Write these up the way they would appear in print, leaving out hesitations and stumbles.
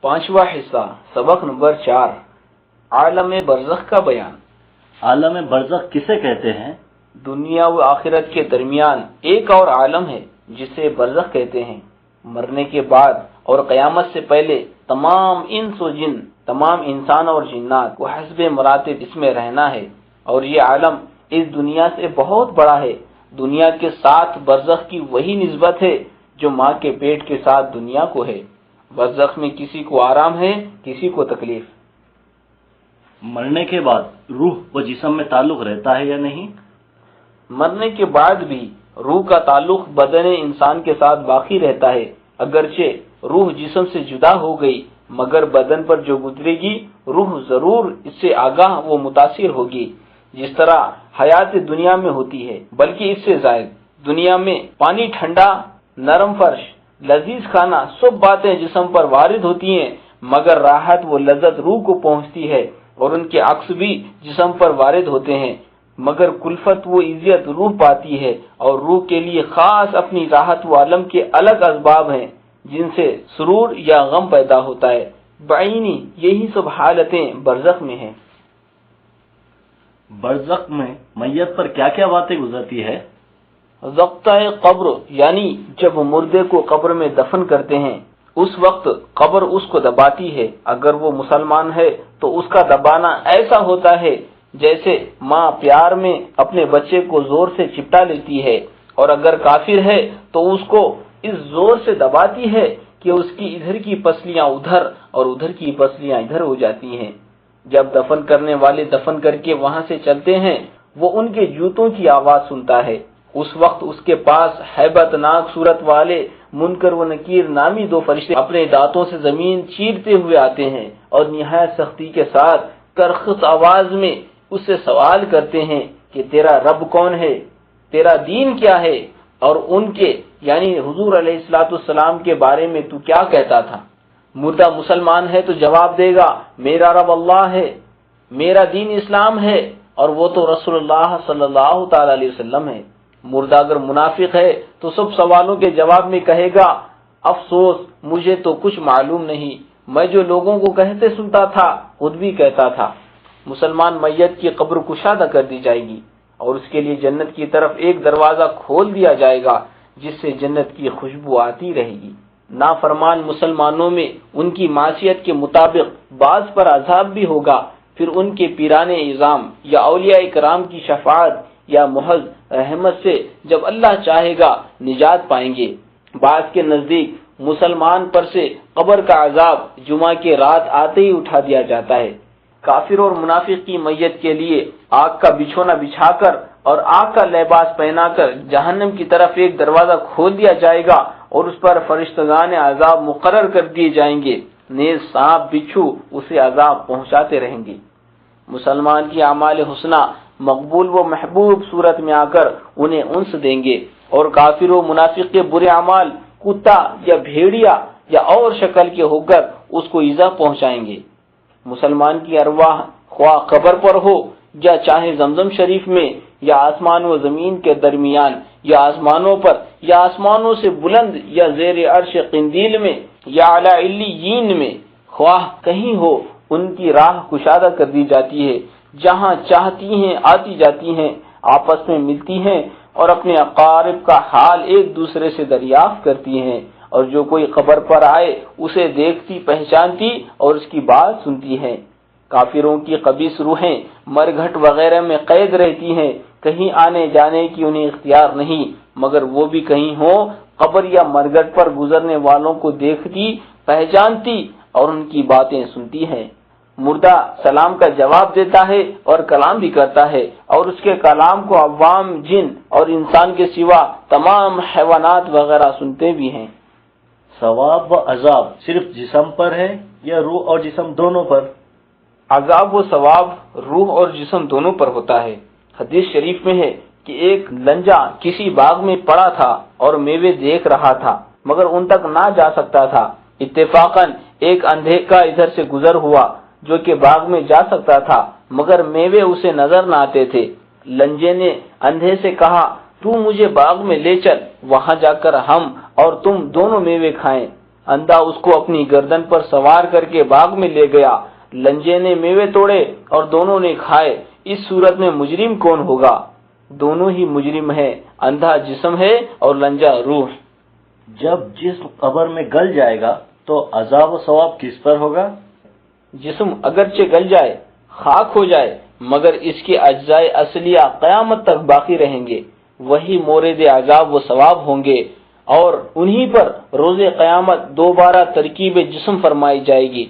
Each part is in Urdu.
پانچواں حصہ سبق نمبر 4 عالم برزخ کا بیان۔ عالم برزخ کسے کہتے ہیں؟ دنیا و آخرت کے درمیان ایک اور عالم ہے جسے برزخ کہتے ہیں۔ مرنے کے بعد اور قیامت سے پہلے تمام انس و جن، تمام انسان اور جنات کو حسب مراتب اس میں رہنا ہے، اور یہ عالم اس دنیا سے بہت بڑا ہے۔ دنیا کے ساتھ برزخ کی وہی نسبت ہے جو ماں کے پیٹ کے ساتھ دنیا کو ہے۔ برزخ میں کسی کو آرام ہے، کسی کو تکلیف۔ مرنے کے بعد روح و جسم میں تعلق رہتا ہے یا نہیں؟ مرنے کے بعد بھی روح کا تعلق بدن انسان کے ساتھ باقی رہتا ہے، اگرچہ روح جسم سے جدا ہو گئی، مگر بدن پر جو گزرے گی روح ضرور اس سے آگاہ و متاثر ہوگی، جس طرح حیات دنیا میں ہوتی ہے، بلکہ اس سے زائد۔ دنیا میں پانی ٹھنڈا، نرم فرش، لذیذ کھانا، سب باتیں جسم پر وارد ہوتی ہیں، مگر راحت و لذت روح کو پہنچتی ہے، اور ان کے عکس بھی جسم پر وارد ہوتے ہیں، مگر کلفت و عزت روح پاتی ہے، اور روح کے لیے خاص اپنی راحت و علم کے الگ اسباب ہیں جن سے سرور یا غم پیدا ہوتا ہے۔ بعینی یہی سب حالتیں برزخ میں ہیں۔ برزخ میں میت پر کیا کیا باتیں گزرتی ہے؟ ضبطہ قبر، یعنی جب مردے کو قبر میں دفن کرتے ہیں اس وقت قبر اس کو دباتی ہے۔ اگر وہ مسلمان ہے تو اس کا دبانا ایسا ہوتا ہے جیسے ماں پیار میں اپنے بچے کو زور سے چپٹا لیتی ہے، اور اگر کافر ہے تو اس کو اس زور سے دباتی ہے کہ اس کی ادھر کی پسلیاں ادھر اور ادھر کی پسلیاں ادھر ہو جاتی ہیں۔ جب دفن کرنے والے دفن کر کے وہاں سے چلتے ہیں، وہ ان کے جوتوں کی آواز سنتا ہے۔ اس وقت اس کے پاس ہیبت ناک صورت والے منکر و نکیر نامی دو فرشتے اپنے دانتوں سے زمین چیرتے ہوئے آتے ہیں، اور نہایت سختی کے ساتھ کرخت آواز میں اس سے سوال کرتے ہیں کہ تیرا رب کون ہے، تیرا دین کیا ہے، اور ان کے یعنی حضور علیہ السلام کے بارے میں تو کیا کہتا تھا۔ مردہ مسلمان ہے تو جواب دے گا میرا رب اللہ ہے، میرا دین اسلام ہے، اور وہ تو رسول اللہ صلی اللہ تعالی علیہ وسلم ہے۔ مردہ اگر منافق ہے تو سب سوالوں کے جواب میں کہے گا افسوس، مجھے تو کچھ معلوم نہیں، میں جو لوگوں کو کہتے سنتا تھا خود بھی کہتا تھا۔ مسلمان میت کی قبر کشادہ کر دی جائے گی، اور اس کے لیے جنت کی طرف ایک دروازہ کھول دیا جائے گا جس سے جنت کی خوشبو آتی رہے گی۔ نافرمان مسلمانوں میں ان کی معصیت کے مطابق بعض پر عذاب بھی ہوگا، پھر ان کے پیران اعظام یا اولیاء کرام کی شفاعت یا محض رحمت سے جب اللہ چاہے گا نجات پائیں گے۔ بعض کے نزدیک مسلمان پر سے قبر کا عذاب جمعہ کے رات آتے ہی اٹھا دیا جاتا ہے۔ کافر اور منافق کی میت کے لیے آگ کا بچھونا بچھا کر اور آگ کا لباس پہنا کر جہنم کی طرف ایک دروازہ کھول دیا جائے گا، اور اس پر فرشتگان عذاب مقرر کر دیے جائیں گے، نیز سانپ بچھو اسے عذاب پہنچاتے رہیں گے۔ مسلمان کی اعمال حسنہ مقبول و محبوب صورت میں آ کر انہیں انس دیں گے، اور کافر و منافق کے برے اعمال کتا یا بھیڑیا یا اور شکل کے ہو کر اس کو ایذا پہنچائیں گے۔ مسلمان کی ارواح خواہ قبر پر ہو یا چاہے زمزم شریف میں یا آسمان و زمین کے درمیان یا آسمانوں پر یا آسمانوں سے بلند یا زیر عرش قندیل میں یا اعلی علیین میں، خواہ کہیں ہو، ان کی راہ کشادہ کر دی جاتی ہے۔ جہاں چاہتی ہیں آتی جاتی ہیں، آپس میں ملتی ہیں، اور اپنے اقارب کا حال ایک دوسرے سے دریافت کرتی ہیں، اور جو کوئی قبر پر آئے اسے دیکھتی پہچانتی اور اس کی بات سنتی ہے۔ کافروں کی خبیث روحیں مرگھٹ وغیرہ میں قید رہتی ہیں، کہیں آنے جانے کی انہیں اختیار نہیں، مگر وہ بھی کہیں ہوں قبر یا مرگھٹ پر گزرنے والوں کو دیکھتی پہچانتی اور ان کی باتیں سنتی ہیں۔ مردہ سلام کا جواب دیتا ہے اور کلام بھی کرتا ہے، اور اس کے کلام کو عوام جن اور انسان کے سوا تمام حیوانات وغیرہ سنتے بھی ہیں۔ ثواب و عذاب صرف جسم پر ہے یا روح اور جسم دونوں پر؟ عذاب و ثواب روح اور جسم دونوں پر ہوتا ہے۔ حدیث شریف میں ہے کہ ایک لنجا کسی باغ میں پڑا تھا اور میوے دیکھ رہا تھا، مگر ان تک نہ جا سکتا تھا۔ اتفاقاً ایک اندھے کا ادھر سے گزر ہوا جو کہ باغ میں جا سکتا تھا، مگر میوے اسے نظر نہ آتے تھے۔ لنجے نے اندھے سے کہا تو مجھے باغ میں لے چل، وہاں جا کر ہم اور تم دونوں میوے کھائیں۔ اندھا اس کو اپنی گردن پر سوار کر کے باغ میں لے گیا، لنجے نے میوے توڑے اور دونوں نے کھائے، اس صورت میں مجرم کون ہوگا؟ دونوں ہی مجرم ہیں، اندھا جسم ہے اور لنجا روح۔ جب جسم قبر میں گل جائے گا تو عذاب و ثواب کس پر ہوگا؟ جسم اگرچہ گل جائے، خاک ہو جائے، مگر اس کے اجزاء اصلیہ قیامت تک باقی رہیں گے، وہی مورد عذاب و ثواب ہوں گے، اور انہی پر روز قیامت دوبارہ ترکیب جسم فرمائی جائے گی،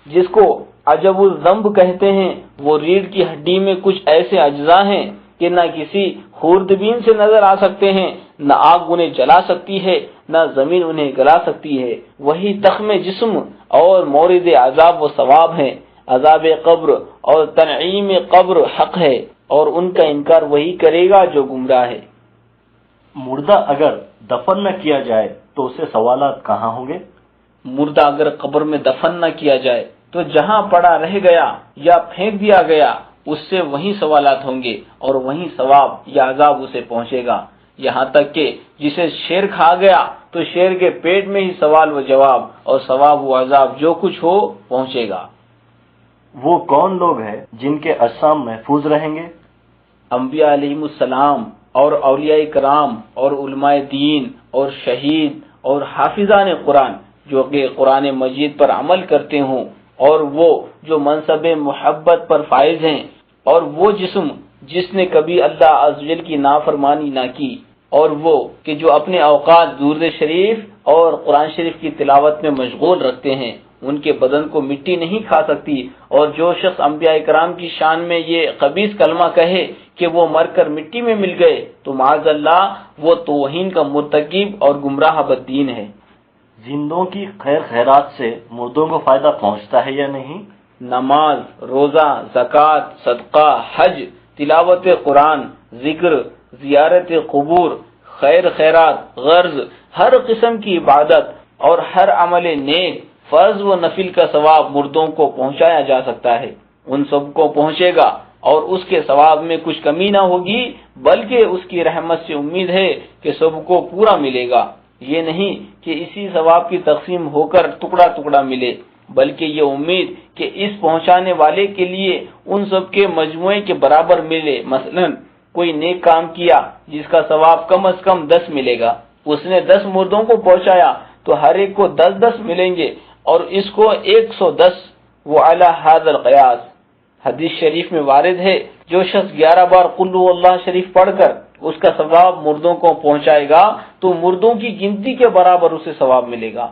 جس کو عجب الذنب کہتے ہیں۔ وہ ریڑھ کی ہڈی میں کچھ ایسے اجزاء ہیں کہ نہ کسی خوردبین سے نظر آ سکتے ہیں، نہ آگ انہیں جلا سکتی ہے، نہ زمین انہیں گلا سکتی ہے، وہی تخم جسم اور مورد عذاب و ثواب ہیں۔ عذاب قبر اور تنعیم قبر حق ہے، اور ان کا انکار وہی کرے گا جو گمراہ ہے۔ مردہ اگر دفن نہ کیا جائے تو اسے سوالات کہاں ہوں گے؟ مردہ اگر قبر میں دفن نہ کیا جائے تو جہاں پڑا رہ گیا یا پھینک دیا گیا، اس سے وہیں سوالات ہوں گے اور وہیں ثواب یا عذاب اسے پہنچے گا، یہاں تک کہ جسے شیر کھا گیا تو شیر کے پیٹ میں ہی سوال و جواب اور ثواب و عذاب جو کچھ ہو پہنچے گا۔ وہ کون لوگ ہیں جن کے اجسام محفوظ رہیں گے؟ انبیاء علیہم السلام اور اولیاء کرام اور علماء دین اور شہید اور حافظان قرآن، جو کہ قرآن مجید پر عمل کرتے ہوں، اور وہ جو منصب محبت پر فائز ہیں، اور وہ جسم جس نے کبھی اللہ عز و جل کی نافرمانی نہ کی، اور وہ کہ جو اپنے اوقات درود شریف اور قرآن شریف کی تلاوت میں مشغول رکھتے ہیں، ان کے بدن کو مٹی نہیں کھا سکتی، اور جو شخص انبیاء کرام کی شان میں یہ خبیث کلمہ کہے کہ وہ مر کر مٹی میں مل گئے تو معاذ اللہ وہ توہین کا مرتکب اور گمراہ بددین ہے۔ زندوں کی خیر خیرات سے مردوں کو فائدہ پہنچتا ہے یا نہیں؟ نماز، روزہ، زکوٰۃ، صدقہ، حج، تلاوت قرآن، ذکر، زیارت قبور، خیر خیرات، غرض ہر قسم کی عبادت اور ہر عمل نیک، فرض و نفل کا ثواب مردوں کو پہنچایا جا سکتا ہے، ان سب کو پہنچے گا، اور اس کے ثواب میں کچھ کمی نہ ہوگی، بلکہ اس کی رحمت سے امید ہے کہ سب کو پورا ملے گا، یہ نہیں کہ اسی ثواب کی تقسیم ہو کر ٹکڑا ٹکڑا ملے، بلکہ یہ امید کہ اس پہنچانے والے کے لیے ان سب کے مجموعے کے برابر ملے۔ مثلا کوئی نیک کام کیا جس کا ثواب کم از کم 10 ملے گا، اس نے 10 مردوں کو پہنچایا تو ہر ایک کو 10 ملیں گے، اور اس کو 110۔ وعلی ھذا القیاس، حدیث شریف میں وارد ہے، جو شخص 11 بار قل ھو اللہ شریف پڑھ کر اس کا ثواب مردوں کو پہنچائے گا تو مردوں کی گنتی کے برابر اسے ثواب ملے گا،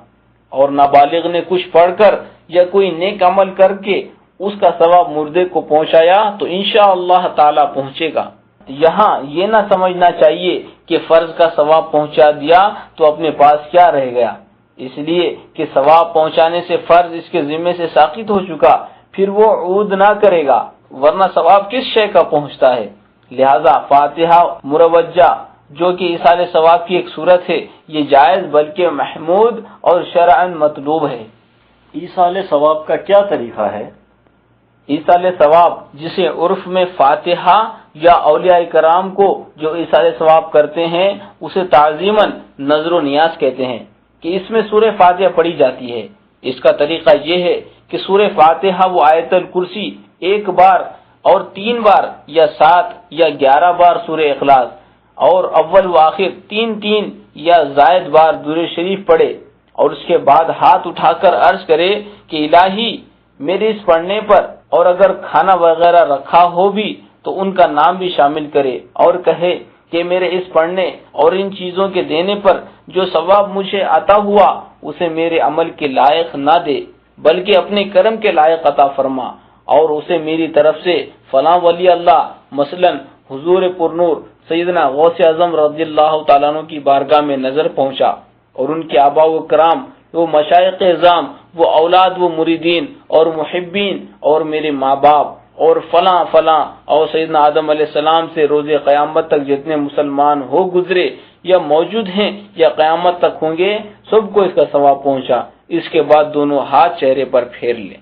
اور نابالغ نے کچھ پڑھ کر یا کوئی نیک عمل کر کے اس کا ثواب مردے کو پہنچایا تو انشاءاللہ تعالی پہنچے گا۔ یہاں یہ نہ سمجھنا چاہیے کہ فرض کا ثواب پہنچا دیا تو اپنے پاس کیا رہ گیا، اس لیے کہ ثواب پہنچانے سے فرض اس کے ذمے سے ساقط ہو چکا، پھر وہ عود نہ کرے گا، ورنہ ثواب کس شے کا پہنچتا ہے۔ لہذا فاتحہ مروجہ جو کہ ایصال ثواب کی ایک صورت ہے، یہ جائز بلکہ محمود اور شرعاً مطلوب ہے۔ ایصال ثواب کا کیا طریقہ ہے؟ ایصال ثواب جسے عرف میں فاتحہ یا اولیاء کرام کو جو ایصال ثواب کرتے ہیں اسے تعظیماً نظر و نیاز کہتے ہیں کہ اس میں سورہ فاتحہ پڑھی جاتی ہے۔ اس کا طریقہ یہ ہے کہ سورہ فاتحہ و آیت الکرسی 1 بار اور 3 بار یا 7 یا 11 بار سورہ اخلاص، اور اول و آخر 3 یا زائد بار درود شریف پڑھے، اور اس کے بعد ہاتھ اٹھا کر عرض کرے کہ الہی میرے اس پڑھنے پر، اور اگر کھانا وغیرہ رکھا ہو بھی تو ان کا نام بھی شامل کرے، اور کہے کہ میرے اس پڑھنے اور ان چیزوں کے دینے پر جو ثواب مجھے عطا ہوا اسے میرے عمل کے لائق نہ دے بلکہ اپنے کرم کے لائق عطا فرما، اور اسے میری طرف سے فلاں ولی اللہ مثلا حضور پرنور سیدنا غوث اعظم رضی اللہ تعالیٰ عنہ کی بارگاہ میں نظر پہنچا، اور ان کے آباء و کرام، وہ مشائخ اعظام، وہ اولاد و مریدین اور محبین، اور میرے ماں باپ، اور فلاں فلاں، اور سیدنا آدم علیہ السلام سے روز قیامت تک جتنے مسلمان ہو گزرے یا موجود ہیں یا قیامت تک ہوں گے، سب کو اس کا ثواب پہنچا۔ اس کے بعد دونوں ہاتھ چہرے پر پھیر لیں۔